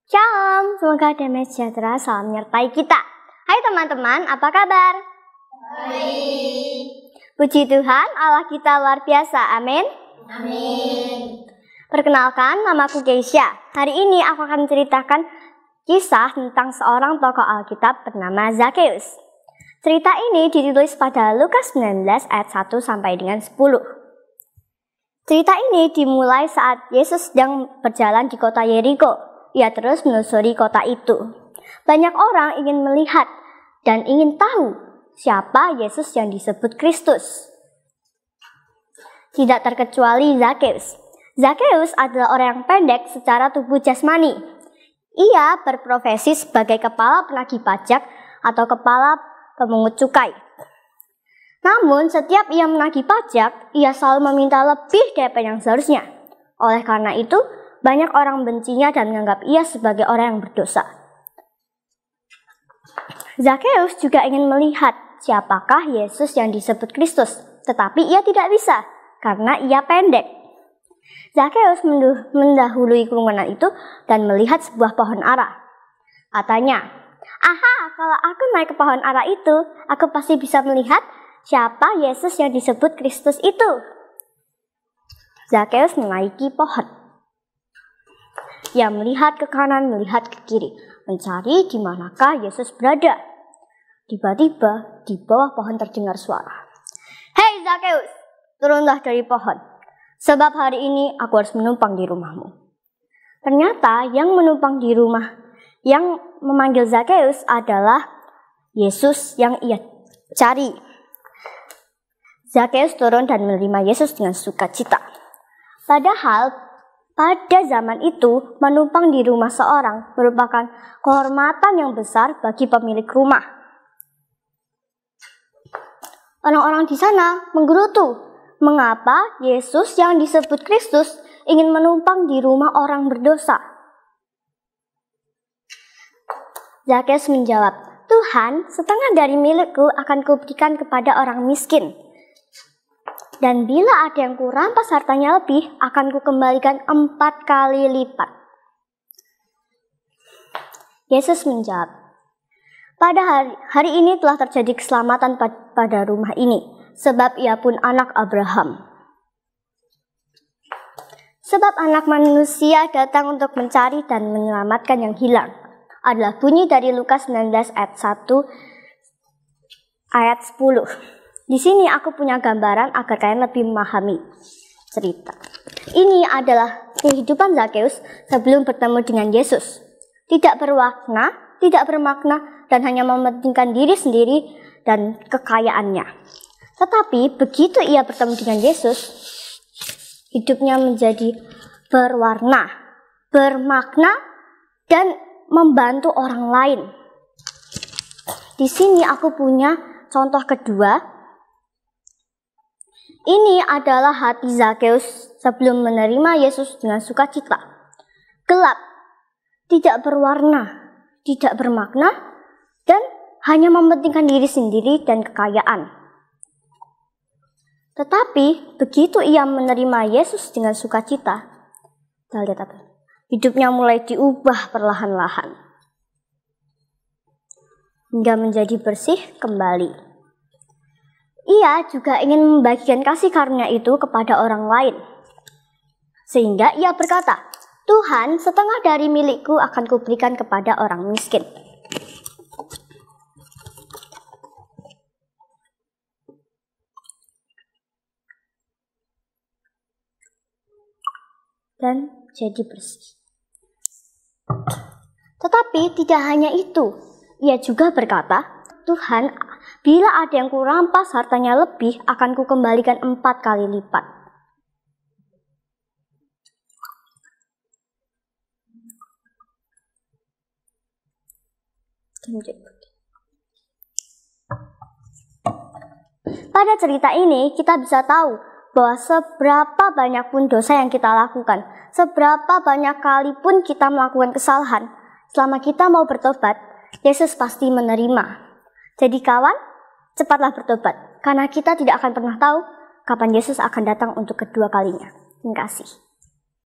Shalom, semoga damai sejahtera selalu menyertai kita. Hai teman-teman, apa kabar? Baik. Puji Tuhan, Allah kita luar biasa, amin. Amin. Perkenalkan, namaku Keisha. Hari ini aku akan menceritakan kisah tentang seorang tokoh Alkitab bernama Zakeus. Cerita ini ditulis pada Lukas 19 ayat 1 sampai dengan 10. Cerita ini dimulai saat Yesus sedang berjalan di kota Yeriko. Ia terus menelusuri kota itu. Banyak orang ingin melihat dan ingin tahu siapa Yesus yang disebut Kristus. Tidak terkecuali Zakeus. Zakeus adalah orang yang pendek secara tubuh jasmani. Ia berprofesi sebagai kepala penagih pajak atau kepala pemungut cukai. Namun setiap ia menagih pajak, ia selalu meminta lebih dari yang seharusnya. Oleh karena itu, banyak orang bencinya dan menganggap ia sebagai orang yang berdosa. Zakeus juga ingin melihat siapakah Yesus yang disebut Kristus, tetapi ia tidak bisa karena ia pendek. Zakeus mendahului kerumunan itu dan melihat sebuah pohon ara. Katanya, "Aha, kalau aku naik ke pohon ara itu, aku pasti bisa melihat siapa Yesus yang disebut Kristus itu." Zakeus menaiki pohon. Ia melihat ke kanan, melihat ke kiri, mencari di manakah Yesus berada. Tiba-tiba di bawah pohon terdengar suara. "Hei Zakeus, turunlah dari pohon, sebab hari ini aku harus menumpang di rumahmu." Ternyata yang menumpang di rumah yang memanggil Zakeus adalah Yesus yang ia cari. Zakeus turun dan menerima Yesus dengan sukacita. Padahal pada zaman itu, menumpang di rumah seorang merupakan kehormatan yang besar bagi pemilik rumah. Orang-orang di sana menggerutu, mengapa Yesus yang disebut Kristus ingin menumpang di rumah orang berdosa. Zakeus menjawab, "Tuhan, setengah dari milikku akan kuberikan kepada orang miskin. Dan bila ada yang kurampas hartanya lebih, akan kukembalikan 4 kali lipat." Yesus menjawab, "Pada hari ini telah terjadi keselamatan pada rumah ini, sebab ia pun anak Abraham. Sebab anak manusia datang untuk mencari dan menyelamatkan yang hilang." Adalah bunyi dari Lukas 19 ayat 1 ayat 10. Di sini aku punya gambaran agar kalian lebih memahami cerita. Ini adalah kehidupan Zakeus sebelum bertemu dengan Yesus. Tidak bermakna, dan hanya mementingkan diri sendiri dan kekayaannya. Tetapi begitu ia bertemu dengan Yesus, hidupnya menjadi berwarna, bermakna, dan membantu orang lain. Di sini aku punya contoh kedua. Ini adalah hati Zakeus sebelum menerima Yesus dengan sukacita. Gelap, tidak berwarna, tidak bermakna, dan hanya mementingkan diri sendiri dan kekayaan. Tetapi begitu ia menerima Yesus dengan sukacita, kita lihat apa? Hidupnya mulai diubah perlahan-lahan hingga menjadi bersih kembali. Ia juga ingin membagikan kasih karunia itu kepada orang lain. Sehingga ia berkata, "Tuhan, setengah dari milikku akan kuberikan kepada orang miskin." Dan jadi bersih. Tetapi tidak hanya itu, ia juga berkata, "Tuhan, bila ada yang kurampas hartanya lebih, akan kukembalikan 4 kali lipat." Pada cerita ini, kita bisa tahu bahwa seberapa banyak pun dosa yang kita lakukan, seberapa banyak kali pun kita melakukan kesalahan, selama kita mau bertobat, Yesus pasti menerima. Jadi kawan, cepatlah bertobat, karena kita tidak akan pernah tahu kapan Yesus akan datang untuk kedua kalinya. Terima kasih.